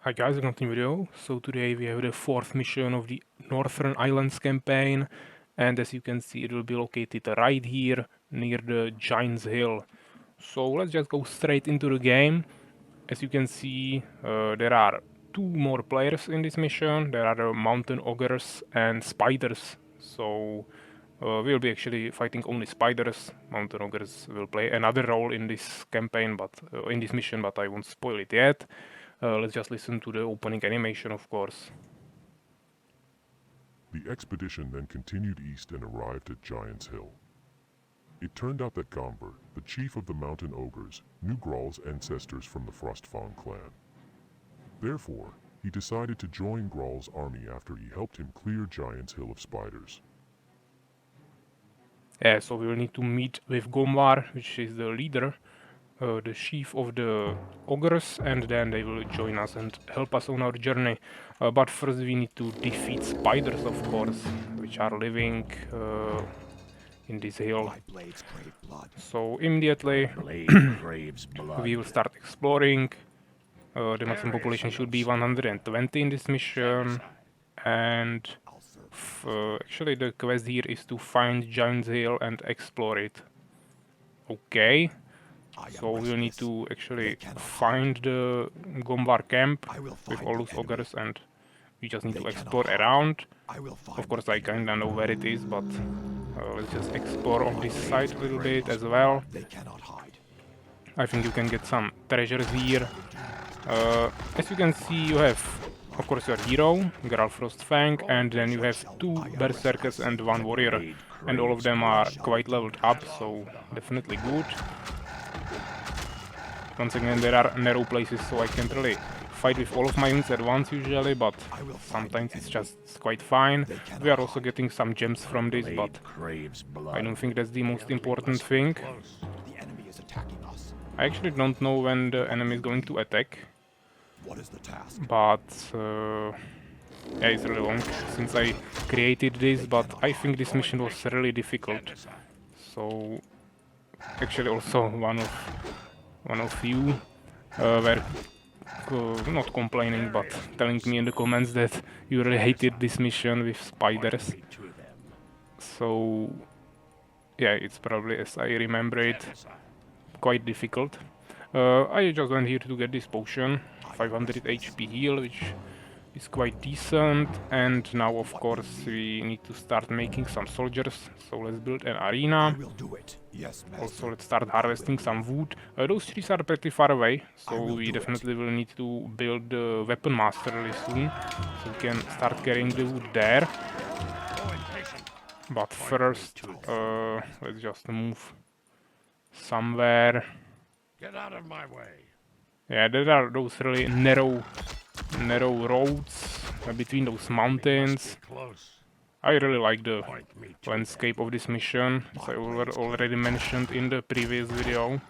Hi guys, welcome to the video. So today we have the 4th mission of the Northern Islands campaign, and as you can see it will be located right here near the Giant's Hill. So let's just go straight into the game. As you can see, there are 2 more players in this mission. There are the mountain ogres and spiders. So we'll be actually fighting only spiders. Mountain ogres will play another role in this campaign, but in this mission, but I won't spoil it yet. Let's just listen to the opening animation, of course. The expedition then continued east and arrived at Giant's Hill. It turned out that Gomber, the chief of the mountain ogres, knew Graal's ancestors from the Frostfang clan. Therefore, he decided to join Graal's army after he helped him clear Giant's Hill of spiders. Yeah, so we will need to meet with Gombar, which is the leader, the chief of the ogres, and then they will join us and help us on our journey. But first we need to defeat spiders, of course, which are living in this hill. So immediately we will start exploring. The maximum population should be 120 in this mission, and actually the quest here is to find Giant's Hill and explore it. Okay, so we'll need to actually find the Gombar camp with all those ogres, and we just need to explore around. Of course I kinda know where it is, but let's just explore on this side a little bit as well. I think you can get some treasures here. As you can see, you have, of course, your hero, Graal Frostfang, and then you have 2 berserkers and 1 warrior, and all of them are quite leveled up, so definitely good. Once again, there are narrow places, so I can't really fight with all of my units at once usually, but sometimes it's just quite fine. We are also getting some gems from this, but I don't think that's the most important thing. I actually don't know when the enemy is going to attack. But yeah, it's really long since I created this, but I think this mission was really difficult. So actually also one of you were not complaining but telling me in the comments that you really hated this mission with spiders. So yeah, it's probably, as I remember it, quite difficult. I just went here to get this potion, 500 HP heal, which is quite decent, and now of course we need to start making some soldiers, so let's build an arena. Also let's start harvesting some wood. Those trees are pretty far away, so we definitely will need to build the weapon master really soon, so we can start carrying the wood there. But first, let's just move somewhere. Get out of my way. Yeah, there are those really narrow roads between those mountains. I really like the landscape of this mission, as I already mentioned in the previous video.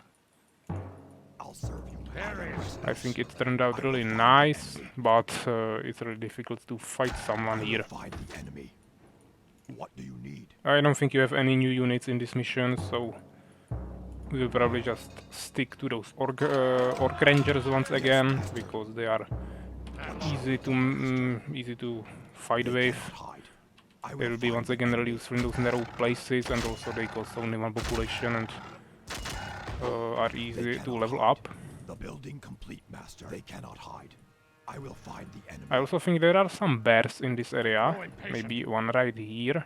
I think it turned out really nice, but it's really difficult to fight someone here. I don't think you have any new units in this mission, so we will probably just stick to those orc rangers once again, because they are easy to fight with. They will be once again really useful in those narrow places, and also they cost only 1 population and are easy to level up. I also think there are some bears in this area, maybe one right here,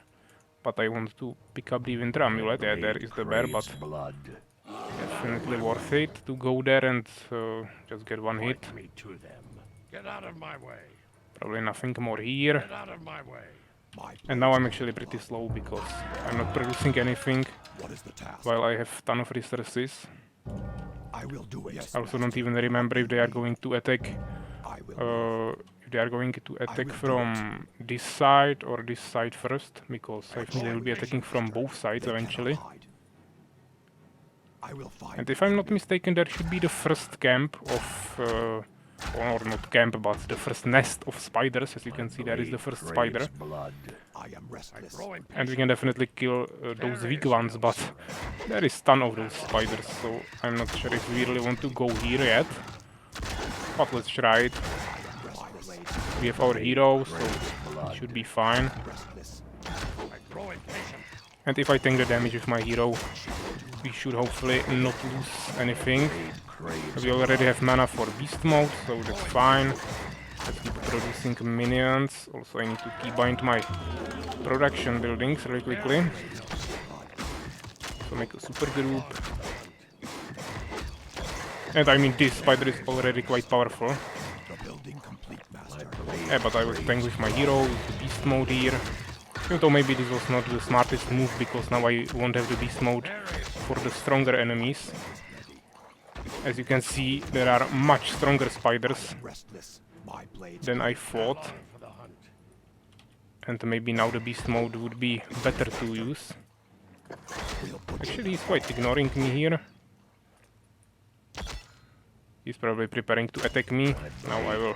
but I want to pick up the winter amulet. Yeah, there is the bear, but definitely worth it to go there and just get 1 hit. Probably nothing more here. And now I'm actually pretty slow because I'm not producing anything while I have ton of resources. I also don't even remember if they are going to attack from this side or this side first, because I think they will be attacking from both sides eventually. And if I'm not mistaken, there should be the first camp of, or not camp, but the first nest of spiders. As you can see, there is the first spider. And we can definitely kill those weak ones, but there is ton of those spiders, so I'm not sure if we really want to go here yet. But let's try it. We have our hero, so it should be fine. And if I tank the damage with my hero, we should hopefully not lose anything. We already have mana for beast mode, so that's fine. Let's keep producing minions. Also, I need to keybind my production buildings really quickly. So make a super group. And I mean, this spider is already quite powerful. Yeah, but I will tank with my hero, with the beast mode here. Even though maybe this was not the smartest move, because now I won't have the beast mode for the stronger enemies. As you can see, there are much stronger spiders than I thought. And maybe now the beast mode would be better to use. Actually, he's quite ignoring me here. He's probably preparing to attack me. Now I will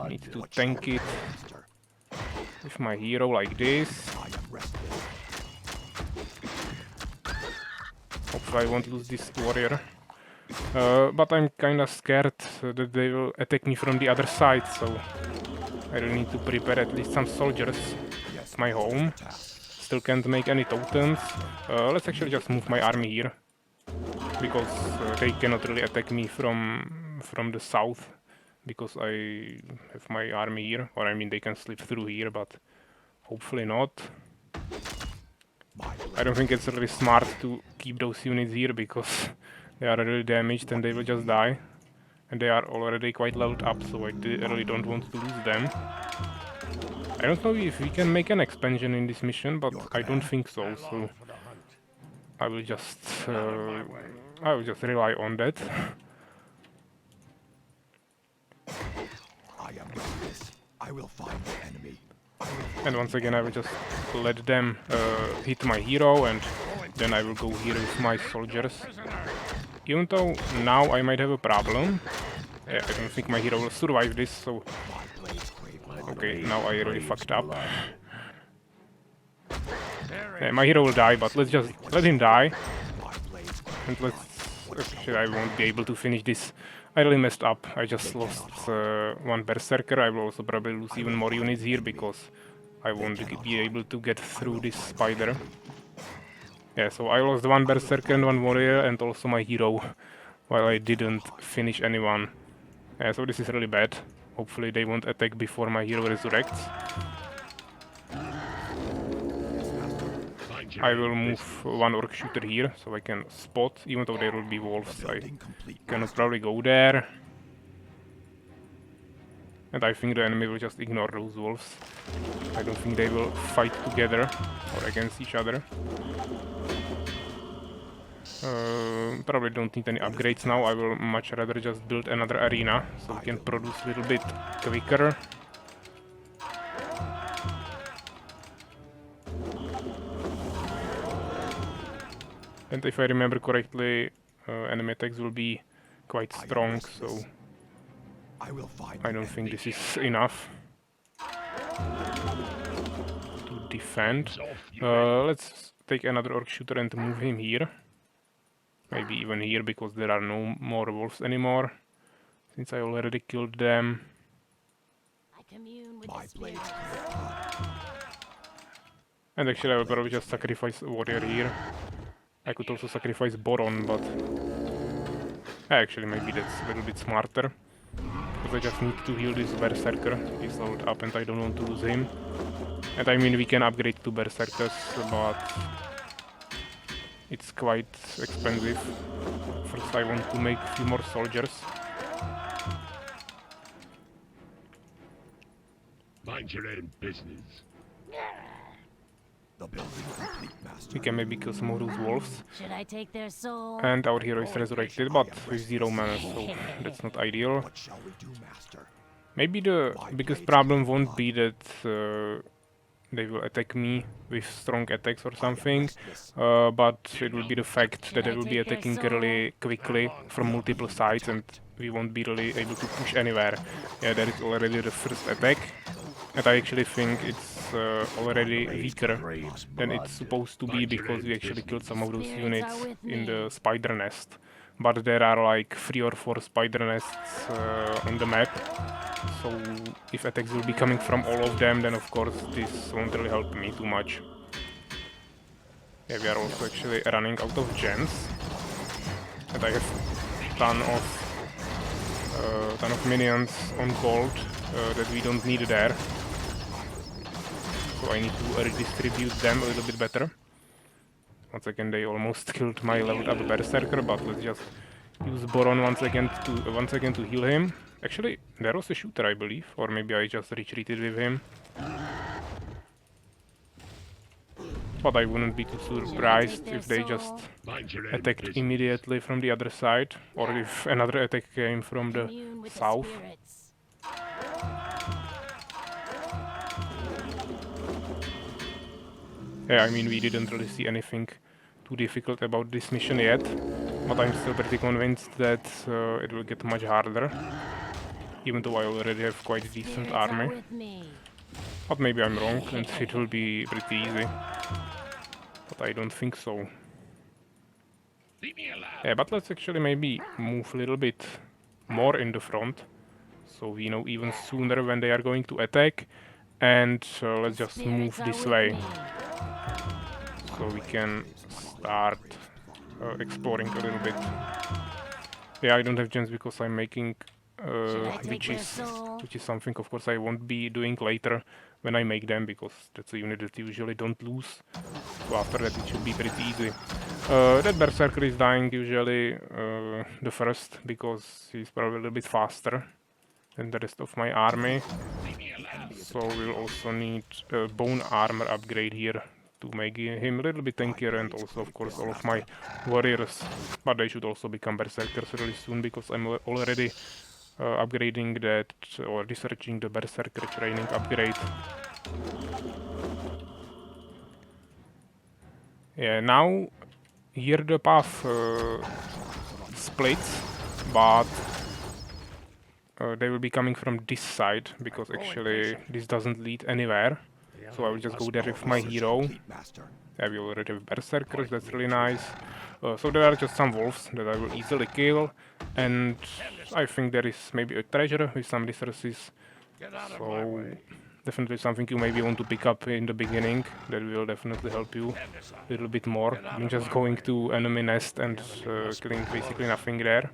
need to tank it with my hero like this. Hopefully I won't lose this warrior. But I'm kinda scared that they will attack me from the other side, so I really need to prepare at least some soldiers at my home. Still can't make any totems. Let's actually just move my army here, because they cannot really attack me from the south, because I have my army here. Or I mean, they can slip through here, but hopefully not. I don't think it's really smart to keep those units here, because they are really damaged and they will just die. And they are already quite leveled up, so I really don't want to lose them. I don't know if we can make an expansion in this mission, but I don't think so, so I will just rely on that. I am restless. I will find the enemy. And once again I will just let them hit my hero, and then I will go here with my soldiers. Even though now I might have a problem. Yeah, I don't think my hero will survive this, so... Okay, now I really fucked up. Yeah, my hero will die, but let's just let him die. And let's... Actually, I won't be able to finish this. I really messed up. I just lost one berserker. I will also probably lose even more units here, because I won't be able to get through this spider. Yeah, so I lost one berserker and one warrior, and also my hero, while I didn't finish anyone. Yeah, so this is really bad. Hopefully they won't attack before my hero resurrects. I will move one orc shooter here, so I can spot, even though there will be wolves. I cannot probably go there. And I think the enemy will just ignore those wolves. I don't think they will fight together or against each other. Probably don't need any upgrades now. I will much rather just build another arena, so we can produce a little bit quicker. And if I remember correctly, enemy attacks will be quite strong, so I don't think this is enough to defend. Let's take another orc shooter and move him here. Maybe even here, because there are no more wolves anymore, since I already killed them. And actually I will probably just sacrifice a warrior here. I could also sacrifice Boron, but... Actually, maybe that's a little bit smarter. Because I just need to heal this berserker. He's leveled up and I don't want to lose him. And I mean, we can upgrade to berserkers, but... it's quite expensive. First I want to make a few more soldiers. Mind your own business. We can maybe kill some of those wolves. Should I take their soul? And our hero is resurrected, but with 0 mana, so that's not ideal. Maybe the biggest problem won't be that they will attack me with strong attacks or something, but it will be the fact that they will be attacking really quickly from multiple sides and we won't be really able to push anywhere. Yeah, that is already the first attack, and I actually think it's already weaker than it's supposed to be, because we actually killed some of those units in the spider nest. but there are like 3 or 4 spider nests on the map. So if attacks will be coming from all of them, then of course this won't really help me too much. Yeah, we are also actually running out of gems, and I have ton of minions on gold that we don't need there. So I need to redistribute them a little bit better. Once again, they almost killed my leveled up berserker, but let's just use Boron once again to heal him. Actually, there was a shooter, I believe, or maybe I just retreated with him. But I wouldn't be too surprised if they just Mind your own attacked business. immediately from the other side, or if another attack came from the Commune with the south. spirits. Yeah, I mean, we didn't really see anything too difficult about this mission yet, but I'm still pretty convinced that it will get much harder, even though I already have quite a decent Spirits are army. with me. But maybe I'm wrong, and it will be pretty easy. But I don't think so. Leave me alone. Yeah, but let's actually maybe move a little bit more in the front, so we know even sooner when they are going to attack, and let's just move Spirits are this with way, me. so we can start exploring a little bit. Yeah, I don't have gems because I'm making I take their witches, soul? which is something of course I won't be doing later when I make them, because that's a unit that you usually don't lose. So after that it should be pretty easy. That berserker is dying usually the first, because he's probably a little bit faster than the rest of my army. So we'll also need a bone armor upgrade here to make him a little bit tankier, and also of course all of my warriors. But they should also become berserkers really soon, because I'm already upgrading that, or researching the berserker training upgrade. Yeah, now here the path splits, but they will be coming from this side, because actually this doesn't lead anywhere. So I will just go there with my hero. Complete, Master. Yeah, we already have berserkers, that's really nice. So there are just some wolves that I will easily kill, and I think there is maybe a treasure with some resources. So definitely something you maybe want to pick up in the beginning. That will definitely help you a little bit more than just going to enemy nest and killing basically nothing there.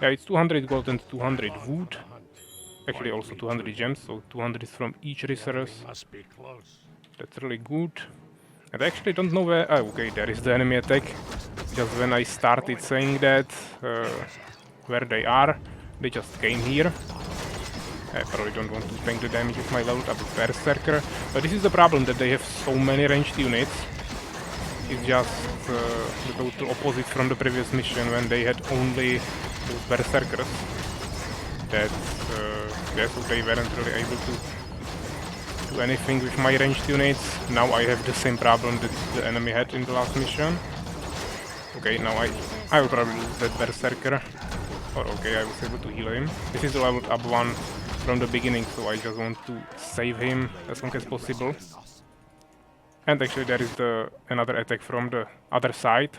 Yeah, it's 200 gold and 200 wood. Actually also 200 gems, so 200 from each resource. Must be close. That's really good. And I actually don't know where... Oh, okay, there is the enemy attack. Just when I started saying that, where they are, they just came here. I probably don't want to tank the damage with my leveled up berserker. But this is the problem, that they have so many ranged units. It's just the total opposite from the previous mission, when they had only those berserkers. That, yeah, so they weren't really able to do anything with my ranged units. Now I have the same problem that the enemy had in the last mission. Okay, now I will probably lose that berserker. Or okay, I was able to heal him. This is the leveled up one from the beginning, so I just want to save him as long as possible. And actually there is another attack from the other side.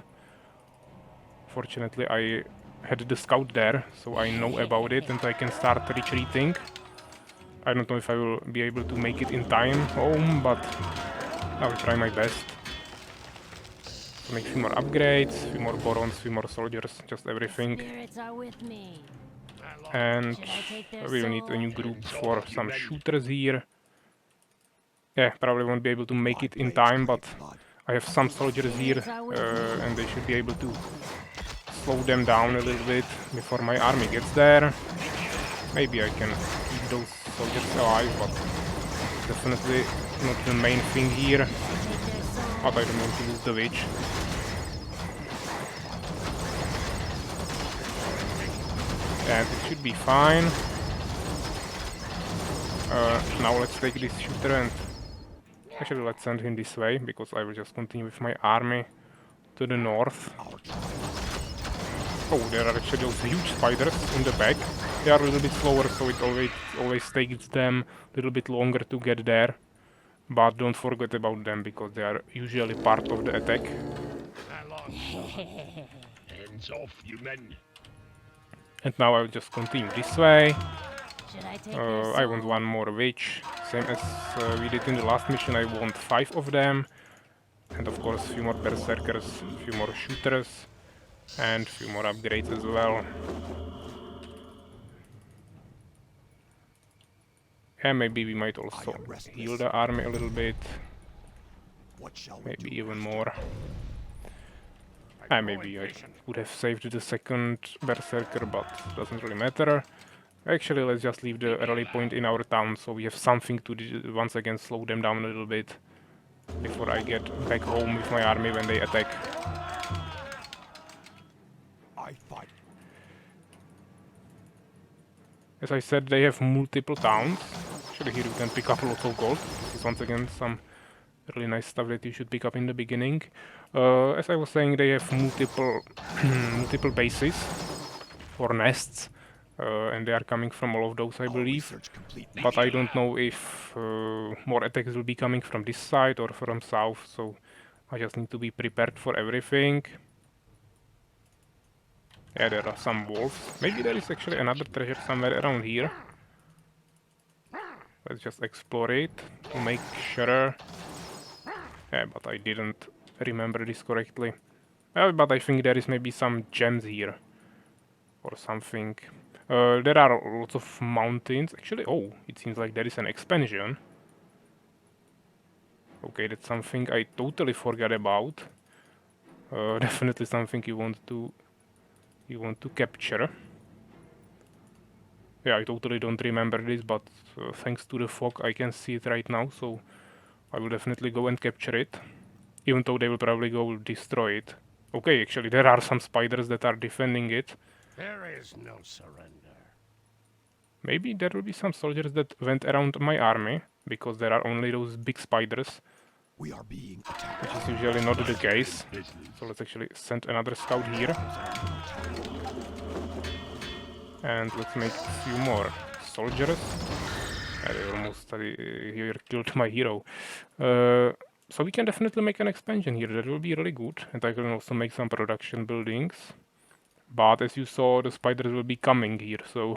Fortunately I had the scout there, so I know about it and I can start retreating. I don't know if I will be able to make it in time home, but I will try my best. So make a few more upgrades, a few more borons, a few more soldiers, just everything. Spirits are with me. And Should I take their we will need a soul? new group for some shooters here. Yeah, probably won't be able to make it in time, but I have some soldiers here, and they should be able to slow them down a little bit before my army gets there. Maybe I can keep those soldiers alive, but definitely not the main thing here. But I don't want to lose the witch. And it should be fine. Now let's take this shooter and... Actually, let's send him this way, because I will just continue with my army to the north. Oh, there are actually those huge spiders in the back. They are a little bit slower, so it always takes them a little bit longer to get there. But don't forget about them, because they are usually part of the attack. Hands off, you men. And now I'll just continue this way. Should I take their I want soul? one more witch, same as we did in the last mission. I want 5 of them. And of course, a few more berserkers, a few more shooters, and a few more upgrades as well. And maybe we might also heal the army a little bit. What shall we Maybe do, even Master? more. And maybe I would have saved the second berserker, but doesn't really matter. Actually, let's just leave the rally point in our town, so we have something to once again slow them down a little bit before I get back home with my army when they attack. I fight. As I said, they have multiple towns. Actually, here you can pick up lots of gold. This is once again some really nice stuff that you should pick up in the beginning. As I was saying, they have multiple multiple bases or nests, and they are coming from all of those, I All believe. research complete. But I don't know if more attacks will be coming from this side or from south, so I just need to be prepared for everything. Yeah, there are some wolves. Maybe there is actually another treasure somewhere around here. Let's just explore it to make sure. Yeah, but I didn't remember this correctly. But I think there is maybe some gems here. Or something. There are lots of mountains. Actually, oh, it seems like there is an expansion. Okay, that's something I totally forgot about. Definitely something you want to capture. Yeah, I totally don't remember this, but thanks to the fog I can see it right now, so I will definitely go and capture it. Even though they will probably go destroy it. Okay, actually there are some spiders that are defending it. There is no surrender. Maybe there will be some soldiers that went around my army, because there are only those big spiders, We are being attacked. which is usually not the case. Business. So let's actually send another scout here. And let's make a few more soldiers. I almost here killed my hero. So we can definitely make an expansion here. That will be really good. And I can also make some production buildings. But as you saw, the spiders will be coming here, so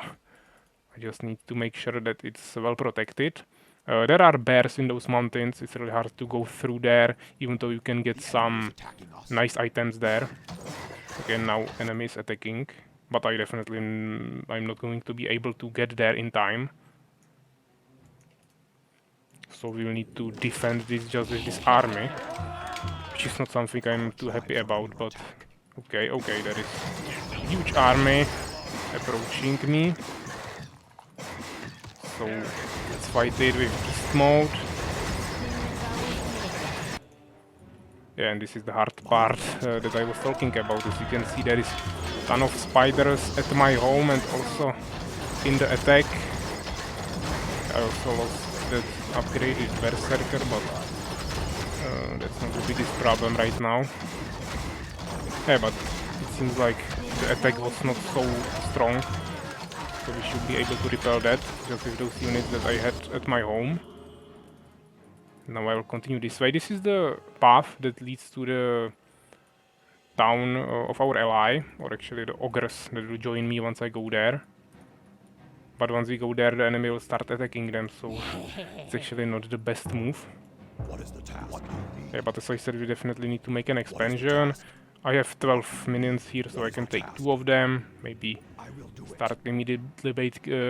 I just need to make sure that it's well protected. There are bears in those mountains. It's really hard to go through there, even though you can get some Attacking us. nice items there. Okay, now enemy is attacking, but I definitely I'm not going to be able to get there in time. So we'll need to defend this just with this army, which is not something I'm too happy about, but okay, there is a huge army approaching me. So let's fight it with beast mode. Yeah, and this is the hard part that I was talking about. As you can see, there is a ton of spiders at my home and also in the attack. I also lost that upgraded berserker, but that's not the biggest problem right now. Yeah, but it seems like the attack was not so strong, so we should be able to repel that just with those units that I had at my home. Now I will continue this way. This is the path that leads to the town of our ally, or actually the ogres that will join me once I go there. But once we go there, the enemy will start attacking them, so it's actually not the best move. What is the task? What do you need? Yeah, but as I said, we definitely need to make an expansion. I have 12 minions here, so I can take 2 of them. Maybe I will do it. start immediately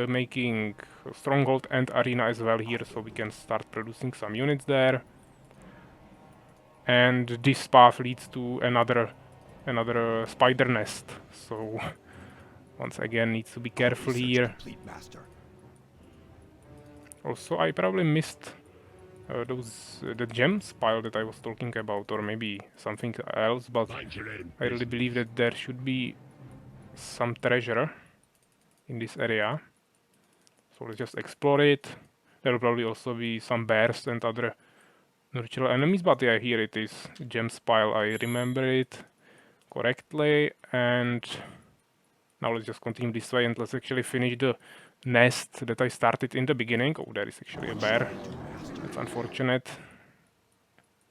making stronghold and arena as well here, so we can start producing some units there. And this path leads to another spider nest, so once again needs to be careful Research here. complete, Master. Also, I probably missed the gems pile that I was talking about, or maybe something else, but Mind your own I really believe that there should be some treasure in this area. So let's just explore it. There will probably also be some bears and other natural enemies, but yeah, here it is. Gems pile, I remember it correctly. And now let's just continue this way and let's actually finish the nest that I started in the beginning. Oh, there is actually a bear. That's unfortunate.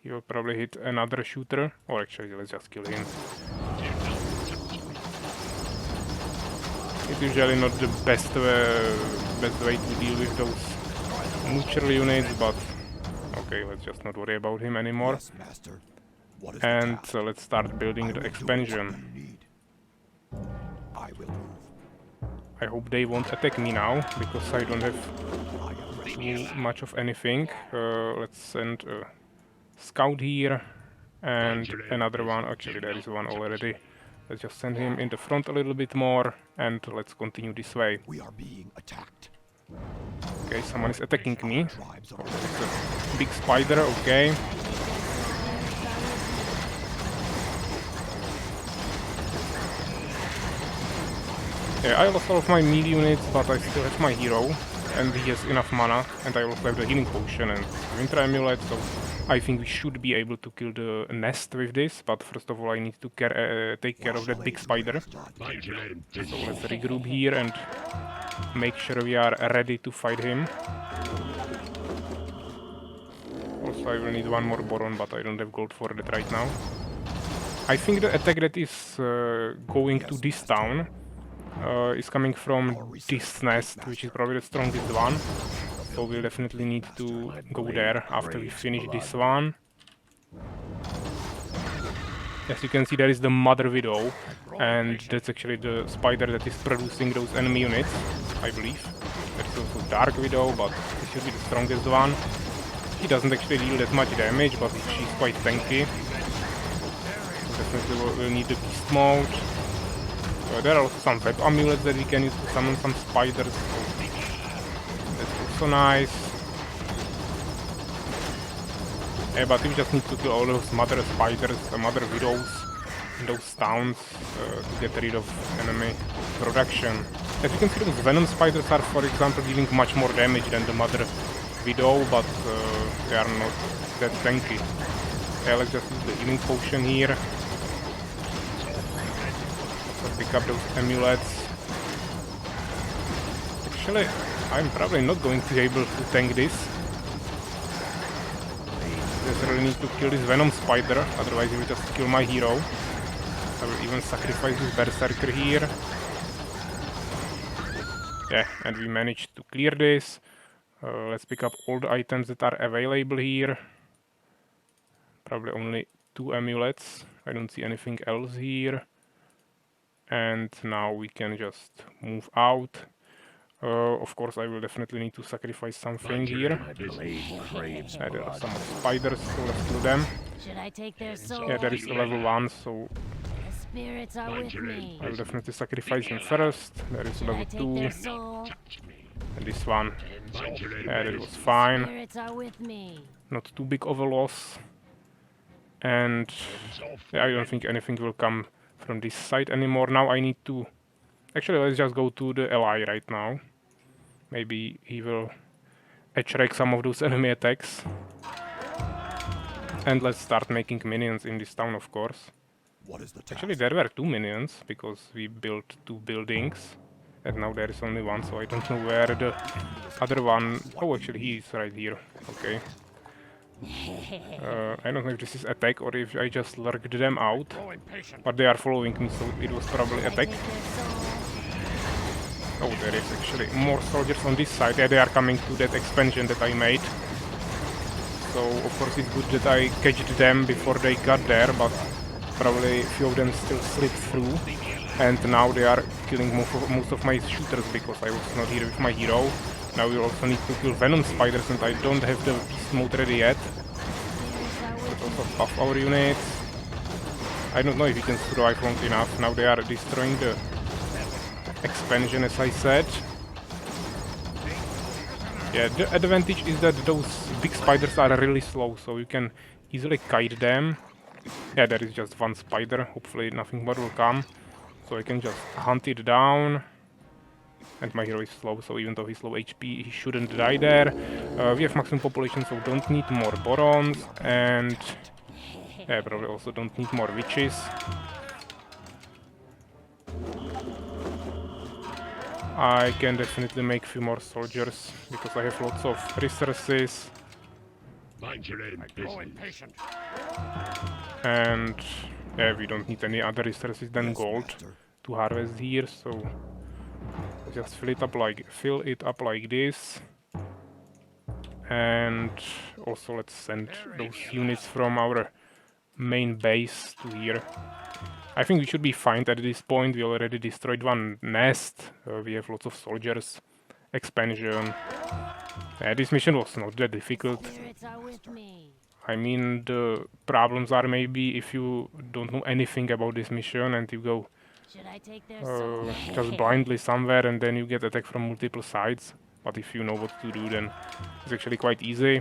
He will probably hit another shooter. Or actually, let's just kill him. It's usually not the best way to deal with those neutral units, but okay, let's just not worry about him anymore. Yes, master. What is the And task? let's start building I the will do expansion. what you need. I will move. I hope they won't attack me now, because I don't have I am ready. too much of anything. Let's send a scout here, and another one. Actually, there is one already. Let's just send him in the front a little bit more, and let's continue this way. We are being attacked. Okay, someone is attacking me. Tribes are It's a big spider, okay. Yeah, I lost all of my melee units, but I still have my hero, and he has enough mana, and I also have the healing potion and winter amulet, so I think we should be able to kill the nest with this, but first of all I need to take care of that big spider. So let's regroup here and make sure we are ready to fight him. Also I will need one more Boron, but I don't have gold for that right now. I think the attack that is going to this town is coming from this nest, which is probably the strongest one. So we'll definitely need to go there after we finish this one. As you can see, there is the Mother Widow, and that's actually the spider that is producing those enemy units, I believe. There's also Dark Widow, but this should be the strongest one. She doesn't actually deal that much damage, but she's quite tanky. Definitely we'll need the beast mode. There are also some web amulets that we can use to summon some spiders. So that's also nice. Yeah, but we just need to kill all those mother spiders, mother widows in those towns to get rid of enemy production. As you can see, those venom spiders are, for example, dealing much more damage than the mother widow, but they are not that tanky. Yeah, let's just use the healing potion here. Pick up those amulets. Actually, I'm probably not going to be able to tank this. Just really need to kill this venom spider, otherwise he will just kill my hero. I will even sacrifice this berserker here. Yeah, and we managed to clear this. Let's pick up all the items that are available here. Probably only 2 amulets. I don't see anything else here. And now we can just move out. Of course, I will definitely need to sacrifice something here. There are some spiders, so let's kill them. Should I take their soul? Yeah, there is a level 1, so The spirits are with me. I will definitely sacrifice him first. There is Should I level take 2, their soul? and this one. Yeah, that was fine. Spirits are with me. Not too big of a loss. And yeah, I don't think anything will come from this side anymore. Now I need to... Actually, let's just go to the ally right now. Maybe he will attract some of those enemy attacks. And let's start making minions in this town, of course. What is the task? Actually, there were 2 minions, because we built 2 buildings. And now there is only 1, so I don't know where the other one... Oh, actually, he is right here. Okay. I don't know if this is attack or if I just lurked them out. But they are following me, so it was probably Should I attack. take their soul? Oh, there is actually more soldiers on this side. Yeah, they are coming to that expansion that I made. So, of course, it's good that I catched them before they got there, but probably a few of them still slipped through. And now they are killing most of my shooters because I was not here with my hero. Now we also need to kill venom spiders, and I don't have the beast mode ready yet. Let's also buff our units. I don't know if we can survive long enough. Now they are destroying the expansion, as I said. Yeah, the advantage is that those big spiders are really slow, so you can easily kite them. Yeah, there is just 1 spider. Hopefully nothing more will come. So I can just hunt it down. And my hero is slow, so even though he's low HP, he shouldn't die there. We have maximum population, so don't need more Borons. And yeah, probably also don't need more witches. I can definitely make a few more soldiers, because I have lots of resources. And yeah, we don't need any other resources than Yes, gold master. to harvest here, so Just fill it up like this. And also let's send those units from our main base to here. I think we should be fine at this point. We already destroyed one nest. We have lots of soldiers. Expansion. This mission was not that difficult. Spirits are with me. I mean, the problems are maybe if you don't know anything about this mission and you go Should I take their soul? just blindly somewhere and then you get attacked from multiple sides. But if you know what to do, then it's actually quite easy.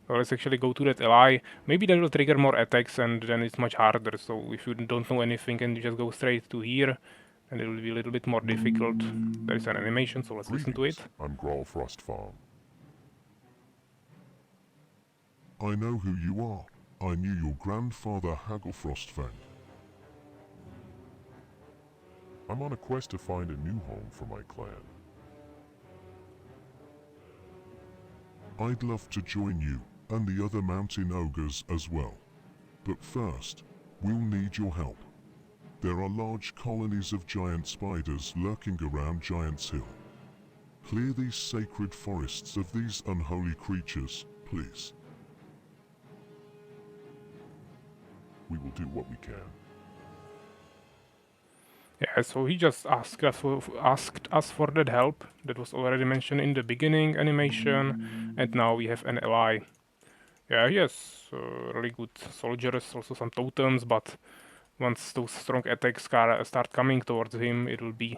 So let's actually go to that ally. Maybe that will trigger more attacks and then it's much harder. So if you don't know anything and you just go straight to here, then it will be a little bit more difficult. There is an animation, so let's listen to it. I'm Grawl Frostfarm. I know who you are. I knew your grandfather Haggle Frostfang. I'm on a quest to find a new home for my clan. I'd love to join you and the other mountain ogres as well. But first, we'll need your help. There are large colonies of giant spiders lurking around Giant's Hill. Clear these sacred forests of these unholy creatures, please. We will do what we can. Yeah, so he just asked us for that help. That was already mentioned in the beginning animation, and now we have an ally. Yeah, he has really good soldiers, also some totems, but once those strong attacks start coming towards him, it will be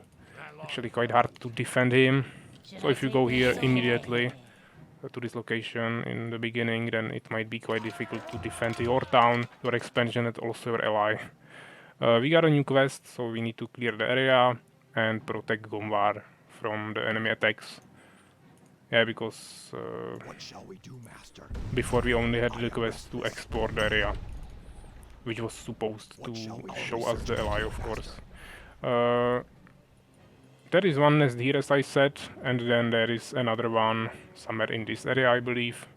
actually quite hard to defend him. So if you go here immediately to this location in the beginning, then it might be quite difficult to defend your town, your expansion, and also your ally. We got a new quest, so we need to clear the area and protect Gomvar from the enemy attacks. Yeah, because What shall we do, Master? before we only had the quest to explore the area, which was supposed to show us the ally, of course. There is one nest here, as I said, and then there is another one somewhere in this area, I believe.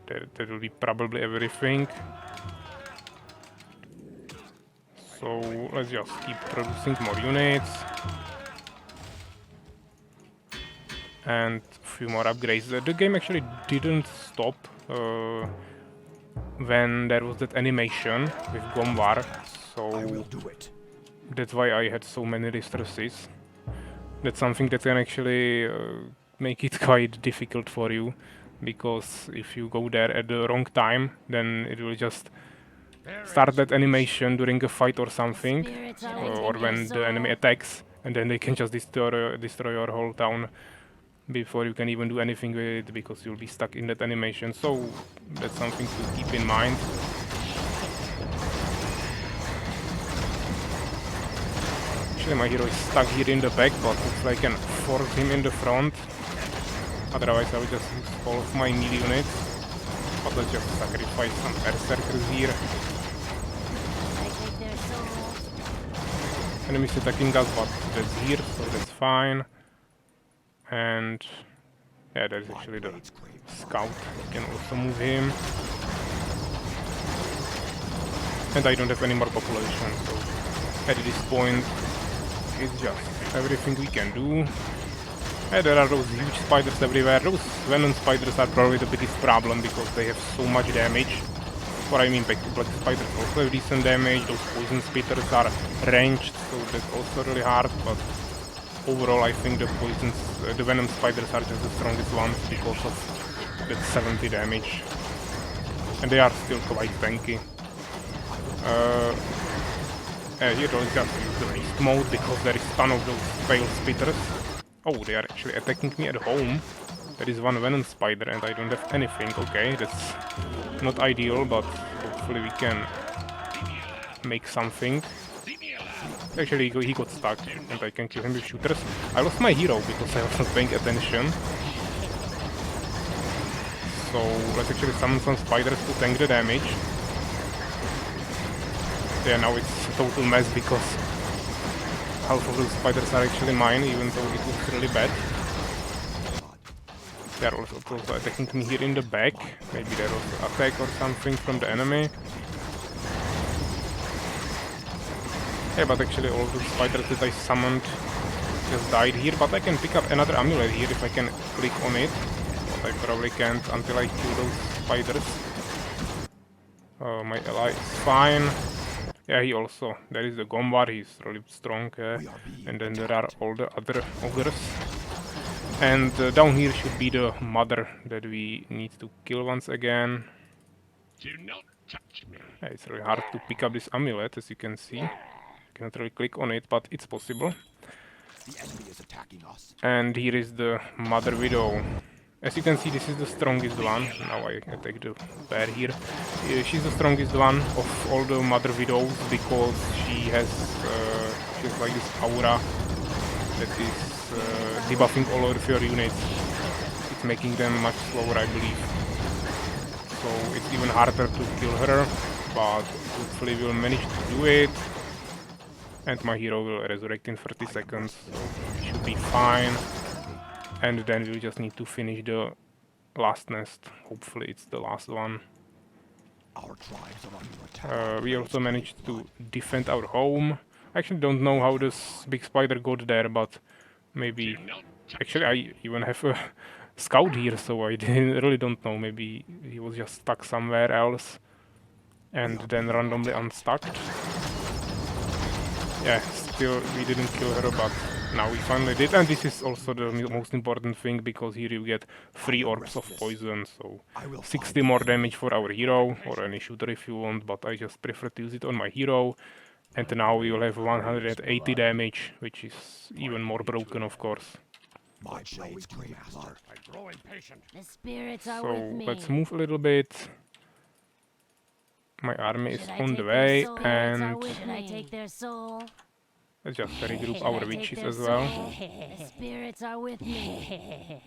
That will be probably everything. So let's just keep producing more units. And a few more upgrades. The game actually didn't stop when there was that animation with Gomvar, so I will do it. that's why I had so many distresses. That's something that can actually make it quite difficult for you, because if you go there at the wrong time, then it will just start that animation during a fight or something, Spirits are or with when the enemy attacks, and then they can just destroy your whole town before you can even do anything with it, because you'll be stuck in that animation. So that's something to keep in mind. Actually, my hero is stuck here in the back, but looks like I can force him in the front. Otherwise, I will just use all of my melee units. But let's just sacrifice some berserkers here. I take their soul. Enemies attacking us, but that's here, so that's fine. And yeah, there's actually the scout. We can also move him. And I don't have any more population, so at this point it's just everything we can do. Yeah, there are those huge spiders everywhere. Those venom spiders are probably the biggest problem because they have so much damage. What I mean, black spiders also have decent damage. Those poison spitters are ranged, so that's also really hard. But overall, I think the venom spiders are just the strongest ones because of that 70 damage, and they are still quite tanky. Here let's just use the waste mode because there is a ton of those fail spitters. Oh, they are actually attacking me at home. There is one venom spider and I don't have anything. Okay, that's not ideal, but hopefully we can make something. Actually, he got stuck and I can kill him with shooters. I lost my hero because I wasn't paying attention. So let's actually summon some spiders to tank the damage. Yeah, now it's a total mess because half of those spiders are actually mine, even though it looks really bad. They are also attacking me here in the back. Maybe there was an attack or something from the enemy. Yeah, but actually all the spiders that I summoned just died here, but I can pick up another amulet here if I can click on it. But I probably can't until I kill those spiders. My ally is fine. Yeah, he also, there is the Gombar, he's really strong. And then there are all the other ogres. And down here should be the mother that we need to kill once again. Do not touch me. Yeah, it's really hard to pick up this amulet, as you can see. Cannot really click on it, but it's possible. The enemy is attacking us. And here is the Mother Widow. As you can see, this is the strongest one. Now I take the bear here. She's the strongest one of all the Mother Widows because she has like this aura that is debuffing all of your units. It's making them much slower, I believe. So it's even harder to kill her, but hopefully we'll manage to do it. And my hero will resurrect in 30 seconds, so it should be fine. And then we'll just need to finish the last nest. Hopefully it's the last one. Our tribes are under attack. We also managed to defend our home. I actually don't know how this big spider got there, but maybe... Actually, I even have a scout here, so I really don't know. Maybe he was just stuck somewhere else and then randomly unstuck. Yeah, still we didn't kill her, but now we finally did. And this is also the most important thing, because here you get 3 orbs of poison, so 60 more damage for our hero, or any shooter if you want, but I just prefer to use it on my hero. And now we will have 180 damage, which is even more broken, of course. My blades crave blood. I grow impatient. The spirits are So with me. let's move a little bit. My army is Should I on take the their way, soul? and Should I take their soul? let's just regroup Should our I take witches their as well. soul? The spirits are with me.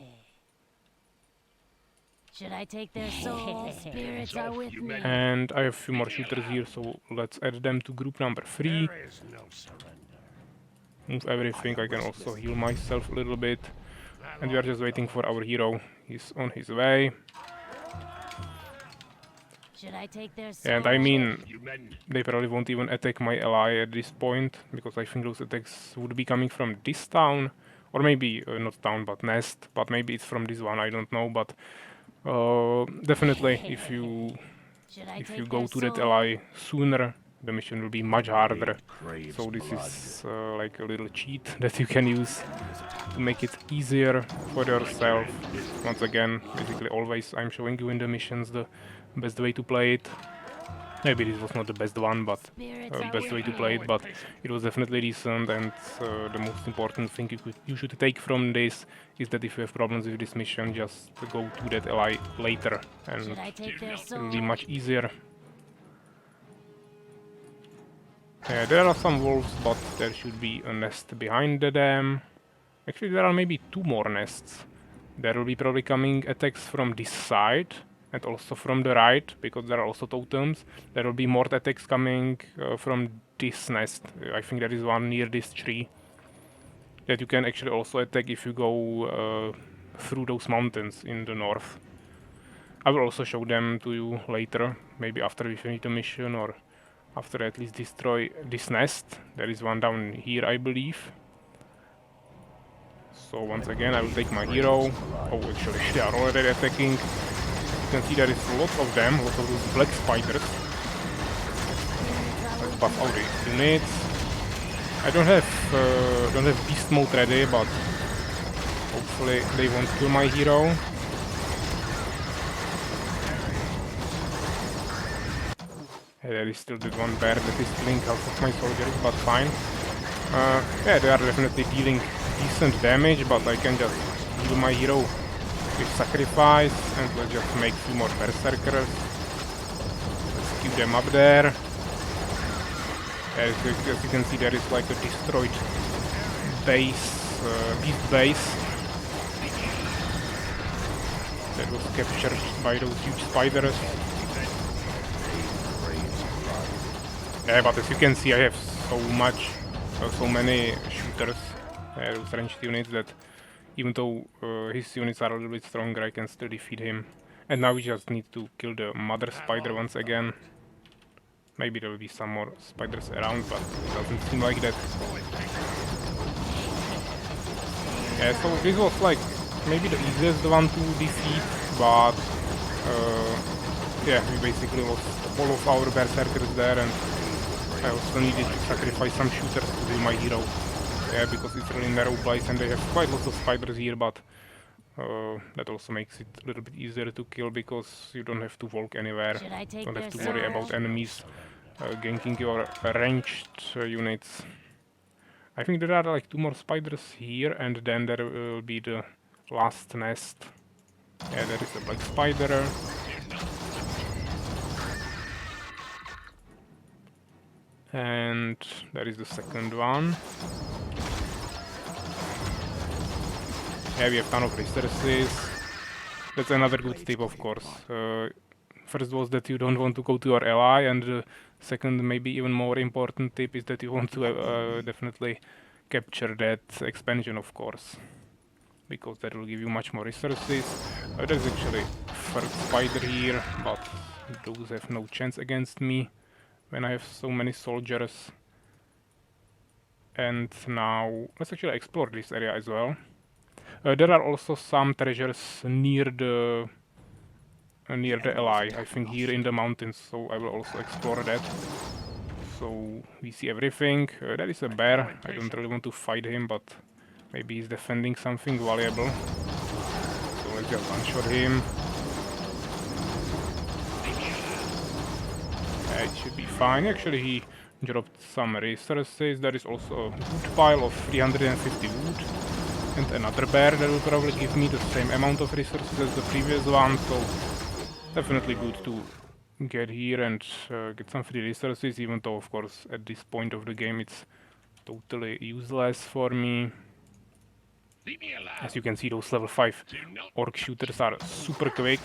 Should I take their soul? The spirits are with me. And I have a few more shooters here, so let's add them to group number 3. There is no surrender. Move everything, I can also heal myself a little bit. And we are just waiting for our hero. He's on his way. Should I take their soul? And I mean, You men, they probably won't even attack my ally at this point, because I think those attacks would be coming from this town. Or maybe, not town, but nest. But maybe it's from this one, I don't know. But definitely, if you go to that ally sooner, the mission will be much harder. So this is like a little cheat that you can use to make it easier for yourself. Once again, basically always I'm showing you in the missions the best way to play it. Maybe this was not the best one, but best way to play it, but it was definitely decent. And the most important thing you should take from this is that if you have problems with this mission, just go to that ally later, and Should I take their it soul? will be much easier. There are some wolves, but there should be a nest behind the dam. Actually, there are maybe 2 more nests. There will be probably coming attacks from this side, and also from the right, because there are also totems. There will be more attacks coming from this nest. I think there is one near this tree that you can actually also attack if you go through those mountains in the north. I will also show them to you later, maybe after we finish the mission, or after at least destroy this nest. There is one down here, I believe. So once again, I will take my hero. Oh, actually, they are already attacking. You can see there is lots of them, lots of those black spiders. Let's buff out the units. I don't have beast mode ready, but hopefully they won't kill my hero. There is still that one bear that is killing half of my soldiers, but fine. Yeah, they are definitely dealing decent damage, but I can just heal my hero with sacrifice, and let's just make 2 more berserkers. Let's keep them up there. As you can see, there is like a destroyed base, beast base that was captured by those huge spiders. Yeah, but as you can see, I have so many shooters, those ranged units, that even though his units are a little bit stronger, I can still defeat him. And now we just need to kill the mother spider once again. Maybe there will be some more spiders around, but it doesn't seem like that. Yeah, so this was like maybe the easiest one to defeat, but yeah, we basically lost all of our berserkers there, and I also needed to sacrifice some shooters to be my hero. Yeah, because it's really narrow place and they have quite lots of spiders here, but that also makes it a little bit easier to kill because you don't have to walk anywhere. Should I take Don't have their to worry about sword? enemies ganking your ranged units. I think there are like 2 more spiders here, and then there will be the last nest. Yeah, there is a black spider. And there is the second one. Yeah, we have ton of resources. That's another good tip, of course. First was that you don't want to go to your ally, and the second, maybe even more important tip is that you want to definitely capture that expansion, of course, because that will give you much more resources. There's actually third spider here, but those have no chance against me when I have so many soldiers. And now let's actually explore this area as well. There are also some treasures near the ally, I think here in the mountains, so I will also explore that. So we see everything. There is a bear. I don't really want to fight him, but maybe he's defending something valuable. So let's just one-shot him. Yeah, it should be fine. Actually, he dropped some resources. There is also a wood pile of 350 wood. And another bear that will probably give me the same amount of resources as the previous one, so definitely good to get here and get some free resources, even though of course at this point of the game it's totally useless for me. As you can see, those level 5 orc shooters are super quick,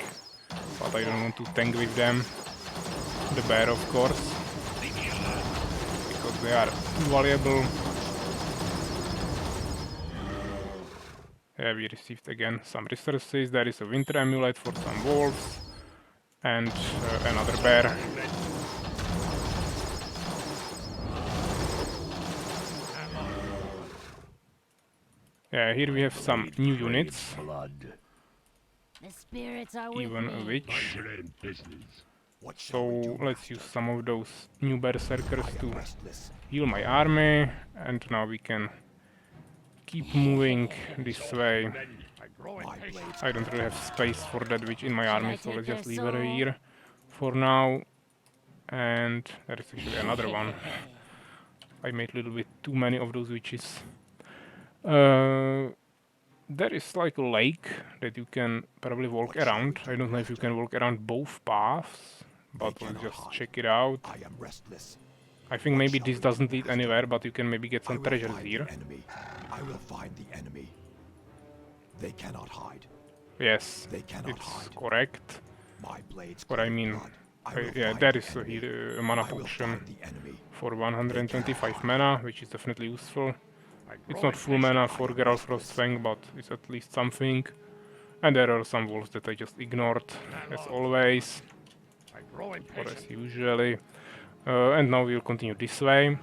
but I don't want to tank with them. The bear, of course, because they are valuable. Yeah, we received again some resources. There is a winter amulet for some wolves and another bear. Yeah, here we have some new units, The spirits are with even a me. witch. Your own business. What shall we So do, let's master? use some of those new berserkers I to am restless. heal my army, and now we can keep moving this way. I grow My impatient. blades I don't really have space for that witch in my Should army, I so take let's their just leave her soul? here for now. And there is actually another one. I made a little bit too many of those witches. There is like a lake that you can probably walk What shall we around. do, I don't know if you master? can walk around both paths, They but let's cannot just hide. check it out. I am restless. I think What maybe shall this we do, doesn't lead master? anywhere, but you can maybe get I some will treasures find here. the enemy. I will find the enemy. They cannot hide. Yes, They cannot it's hide. correct. My blades What I crave mean, blood. I will yeah, find there the is enemy. here a mana I will potion find the enemy. for 125 mana, which is definitely useful. I It's grow not full impatient. mana for I am Geralt restless. Frostfang, but it's at least something. And there are some wolves that I just ignored, as always, I grow or impatient. as usually. And now we'll continue this way.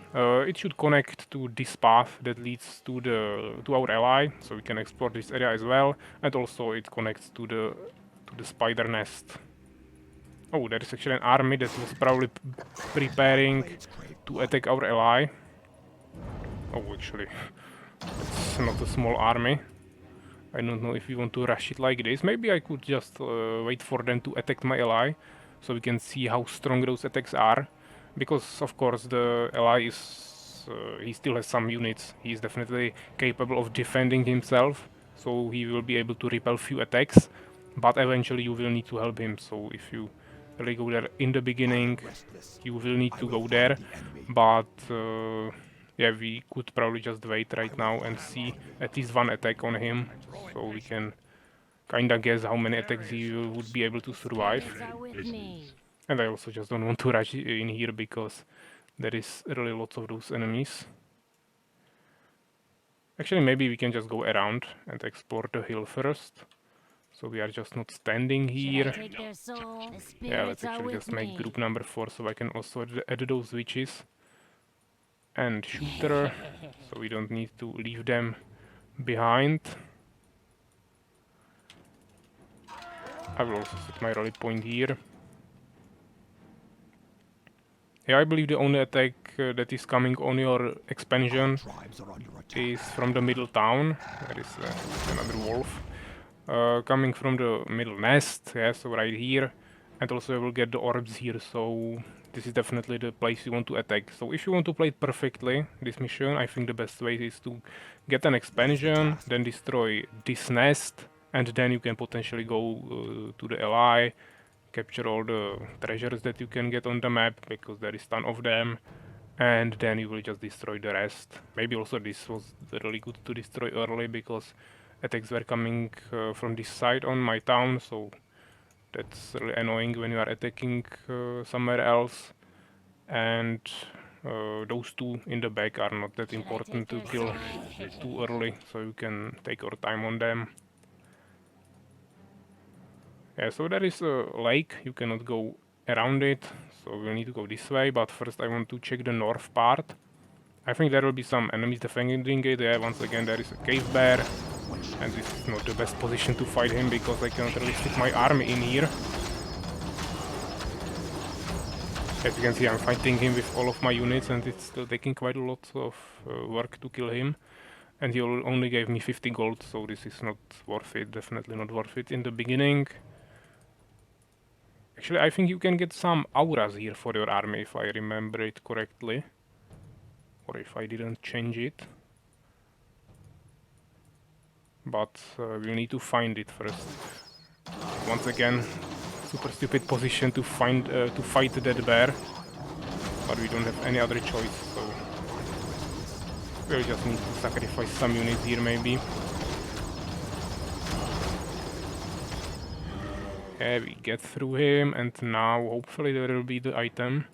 It should connect to this path that leads to our ally, so we can explore this area as well. And also it connects to the spider nest. Oh, there is actually an army that was probably preparing Blades crave to blood. attack our ally. Oh, actually, it's not a small army. I don't know if we want to rush it like this. Maybe I could just wait for them to attack my ally, so we can see how strong those attacks are. Because, of course, the ally is... he still has some units. He is definitely capable of defending himself, so he will be able to repel few attacks. But eventually you will need to help him, so if you really go there in the I beginning, am restless. you will need I to will go find there. the enemy. But yeah, we could probably just wait I right will now find and the see enemy. at least one attack on him, so we can kinda guess how many attacks he would be able to survive. Spirits are with me. And I also just don't want to rush in here because there is really lots of those enemies. Actually, maybe we can just go around and explore the hill first. So we are just not standing Should I here. take their soul? The spirits Yeah, let's are actually with just make me. group number 4 so I can also add those witches. And shooter, so we don't need to leave them behind. I will also set my rally point here. Yeah, I believe the only attack that is coming on your expansion Tribes are under attack. is from the middle town. There is another wolf. Coming from the middle nest, yeah, so right here. And also I will get the orbs here, so this is definitely the place you want to attack. So if you want to play it perfectly, this mission, I think the best way is to get an expansion, then destroy this nest, and then you can potentially go to the ally, capture all the treasures that you can get on the map, because there is ton of them, and then you will just destroy the rest. Maybe also this was really good to destroy early, because attacks were coming from this side on my town, so that's really annoying when you are attacking somewhere else. And those two in the back are not that important to kill too early, so you can take your time on them. Yeah, so there is a lake, you cannot go around it, so we'll need to go this way, but first I want to check the north part. I think there will be some enemies defending it. Yeah, once again there is a cave bear, and this is not the best position to fight him because I cannot really fit my army in here. As you can see, I'm fighting him with all of my units, and it's still taking quite a lot of work to kill him. And he only gave me 50 gold, so this is not worth it, definitely not worth it in the beginning. Actually, I think you can get some auras here for your army, if I remember it correctly. Or if I didn't change it. But we'll need to find it first. Once again, super stupid position to find to fight that bear. But we don't have any other choice, so we'll just need to sacrifice some units here maybe. Yeah, we get through him, and now hopefully there will be the item.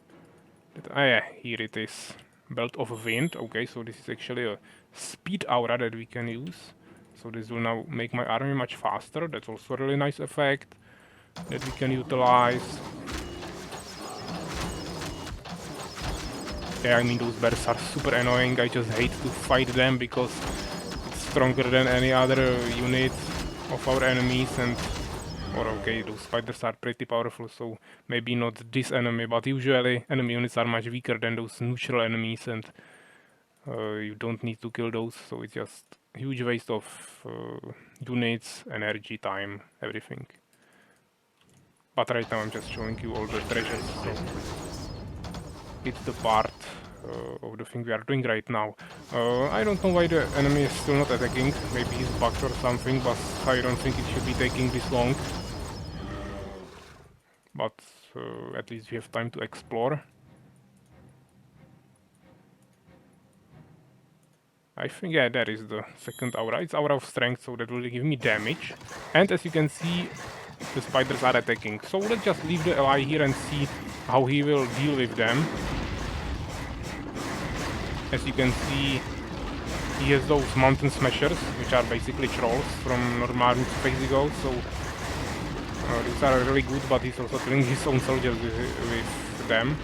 Yeah, here it is. Belt of Wind. Okay, so this is actually a speed aura that we can use. So this will now make my army much faster. That's also a really nice effect that we can utilize. Yeah, I mean those bears are super annoying. I just hate to fight them because it's stronger than any other unit of our enemies, and or okay, those spiders are pretty powerful, so maybe not this enemy, but usually enemy units are much weaker than those neutral enemies, and you don't need to kill those, so it's just a huge waste of units, energy, time, everything. But right now I'm just showing you all the treasures, so it's the part of the thing we are doing right now. I don't know why the enemy is still not attacking, maybe he's bugged or something, but I don't think it should be taking this long. But at least we have time to explore. I think, yeah, that is the second aura. It's aura of strength, so that will give me damage. And as you can see, the spiders are attacking. So let's just leave the ally here and see how he will deal with them. As you can see, he has those mountain smashers, which are basically trolls from normal Armies of Exigo, so these are really good, but he's also killing his own soldiers with them.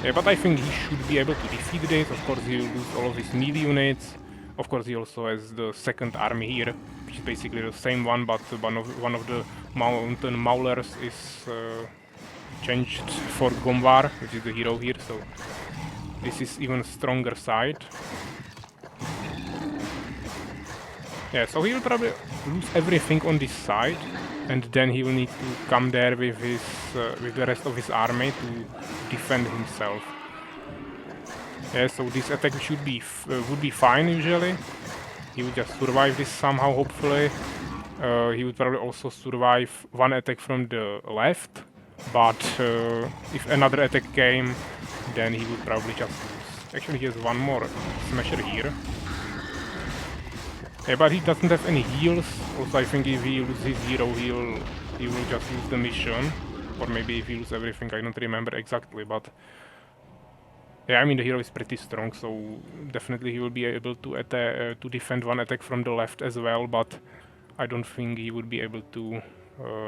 Yeah, but I think he should be able to defeat this. Of course, he will lose all of his melee units. Of course, he also has the second army here, which is basically the same one, but one of the mountain maulers is changed for Gomvar, which is the hero here, so this is even stronger side. Yeah, so he will probably lose everything on this side, and then he will need to come there with his with the rest of his army to defend himself. Yeah, so this attack should be would be fine usually. He would just survive this somehow, hopefully. He would probably also survive one attack from the left, but if another attack came, then he would probably just lose. Actually, he has one more smasher here. Yeah, but he doesn't have any heals. Also, I think if he loses his hero, he will just lose the mission. Or maybe if he loses everything, I don't remember exactly, but yeah, I mean the hero is pretty strong, so definitely he will be able to defend one attack from the left as well, but I don't think he would be able to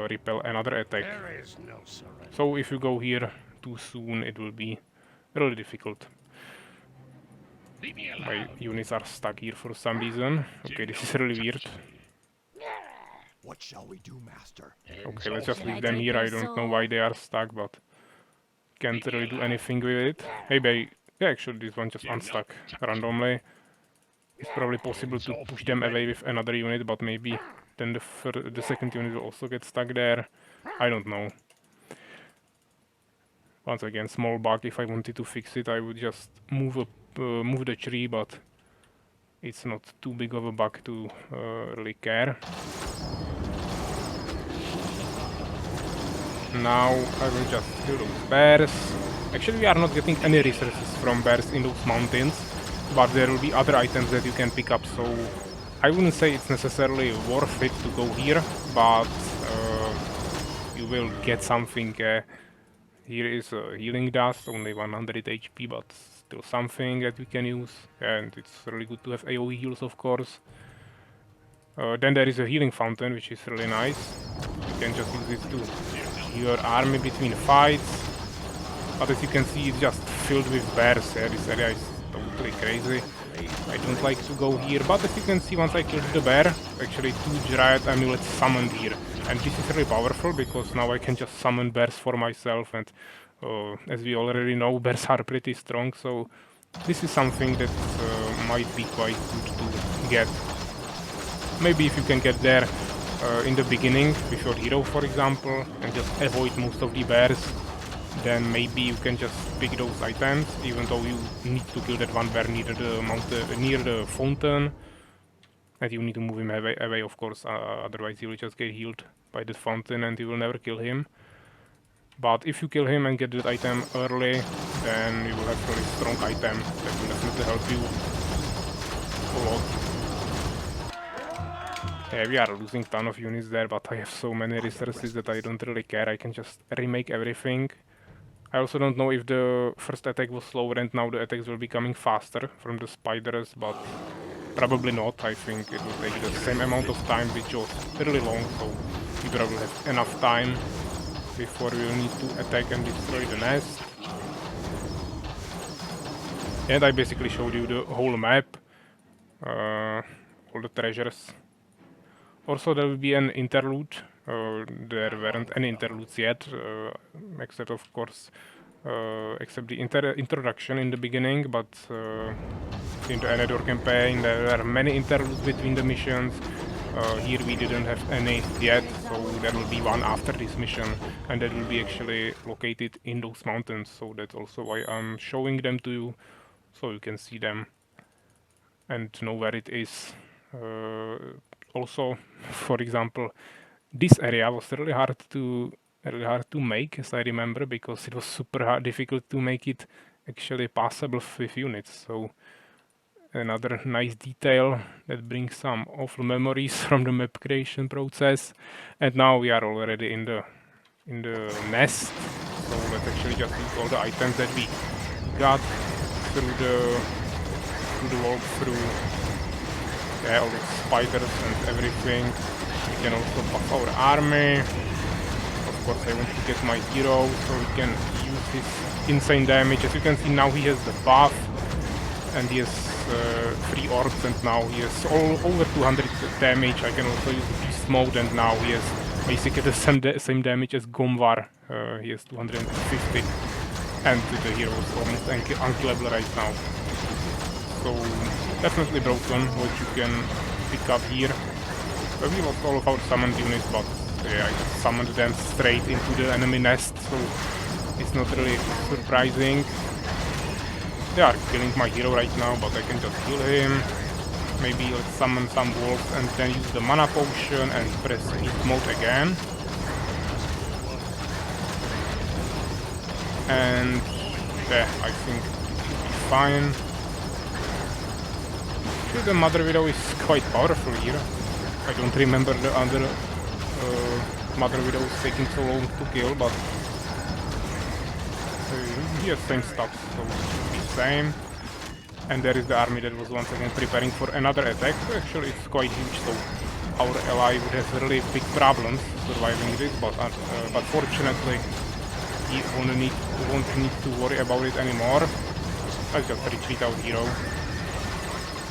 repel another attack. There is no surrender. So if you go here too soon, it will be really difficult. Leave me My alone. units are stuck here for some reason. Okay, this is really weird. What shall we do, Master? Okay, let's just Should leave I them take here. their I don't know why soul? they are stuck, but can't really do anything with it. Maybe yeah, actually this one just unstuck randomly. It's probably possible to push them away with another unit, but maybe then the second unit will also get stuck there. I don't know. Once again, small bug. If I wanted to fix it, I would just move the tree, but it's not too big of a bug to really care. Now I will just kill those bears. Actually, we are not getting any resources from bears in those mountains, but there will be other items that you can pick up, so I wouldn't say it's necessarily worth it to go here, but you will get something. Here is a healing dust, only 100 HP, but still something that we can use, and it's really good to have AoE heals, of course. Then there is a healing fountain, which is really nice. You can just use it to heal your army between fights. But as you can see, it's just filled with bears. Yeah, this area is totally crazy. I don't like to go here, but as you can see, once I killed the bear, actually 2 giant amulets summoned here. And this is really powerful, because now I can just summon bears for myself, and as we already know, bears are pretty strong, so this is something that might be quite good to get. Maybe if you can get there in the beginning with your hero, for example, and just avoid most of the bears, then maybe you can just pick those items, even though you need to kill that one bear near the fountain, and you need to move him away, of course, otherwise he will just get healed by the fountain and you will never kill him. But if you kill him and get that item early, then you will have a really strong item that will definitely help you a lot. Yeah, we are losing a ton of units there, but I have so many resources that I don't really care. I can just remake everything. I also don't know if the first attack was slower and now the attacks will be coming faster from the spiders, but probably not. I think it will take the same amount of time, which was really long, so we probably have enough time before we will need to attack and destroy the nest. And I basically showed you the whole map, all the treasures. Also, there will be an interlude. There weren't any interludes yet, except of course, except the introduction in the beginning. But in the Anador campaign, there are many interludes between the missions. Here we didn't have any yet, so there will be one after this mission, and that will be actually located in those mountains. So that's also why I'm showing them to you, so you can see them and know where it is. Also, for example, this area was really hard to make, as I remember, because it was super difficult to make it actually passable with units. So another nice detail that brings some awful memories from the map creation process. And now we are already in the nest. So let's actually just use all the items that we got through the walkthrough. Yeah, all the spiders and everything. We can also buff our army. Of course, I want to get my hero so we can use his insane damage. As you can see, now he has the buff, and he has 3 orbs, and now he has over 200 damage. I can also use beast mode, and now he has basically the same damage as Gomvar. He has 250, and the hero is almost unkillable right now. So definitely broken, what you can pick up here. We lost all of our summoned units, but yeah, I just summoned them straight into the enemy nest, so it's not really surprising. They are killing my hero right now, but I can just kill him. Maybe let's summon some wolves and then use the mana potion and press beast mode again. And yeah, I think it should be fine. The Mother Widow is quite powerful here. I don't remember the other Mother Widows taking so long to kill, but he has same stuff, so it should be same. And there is the army that was once again preparing for another attack. Actually, it's quite huge, so our ally would have really big problems surviving this, but fortunately he won't need to worry about it anymore. Let's just retreat our hero,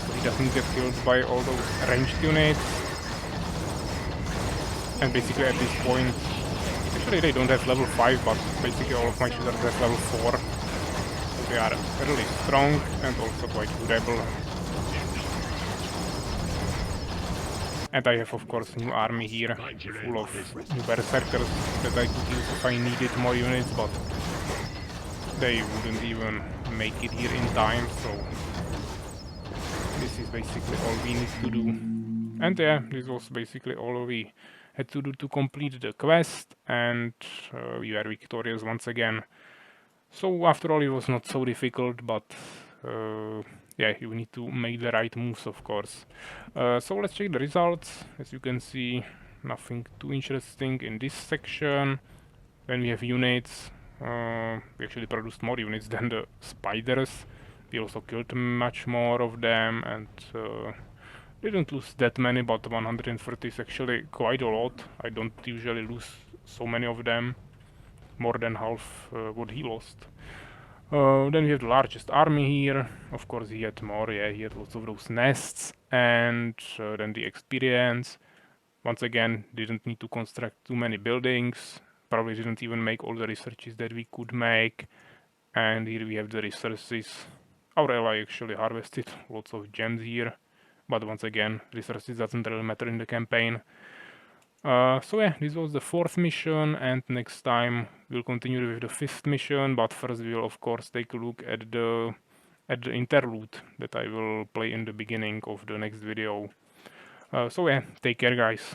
so he doesn't get killed by all those ranged units. And basically at this point, actually they don't have level 5, but basically all of my shooters have level 4. So they are really strong and also quite durable. And I have of course new army here, full of new berserkers that I could use if I needed more units, but they wouldn't even make it here in time, so this is basically all we need to do. And yeah, this was basically all we had to do to complete the quest, and we were victorious once again. So after all, it was not so difficult, but yeah, you need to make the right moves, of course. So let's check the results. As you can see, nothing too interesting in this section. Then we have units. We actually produced more units than the spiders. We also killed much more of them, and didn't lose that many, but 130 is actually quite a lot. I don't usually lose so many of them. More than half what he lost. Then we have the largest army here. Of course he had more, yeah, he had lots of those nests. And then the experience. Once again, didn't need to construct too many buildings. Probably didn't even make all the researches that we could make. And here we have the resources. Our ally actually harvested lots of gems here. But once again, resources doesn't really matter in the campaign. So yeah, this was the 4th mission, and next time we'll continue with the 5th mission, but first we'll of course take a look at the interlude that I will play in the beginning of the next video. So yeah, take care guys.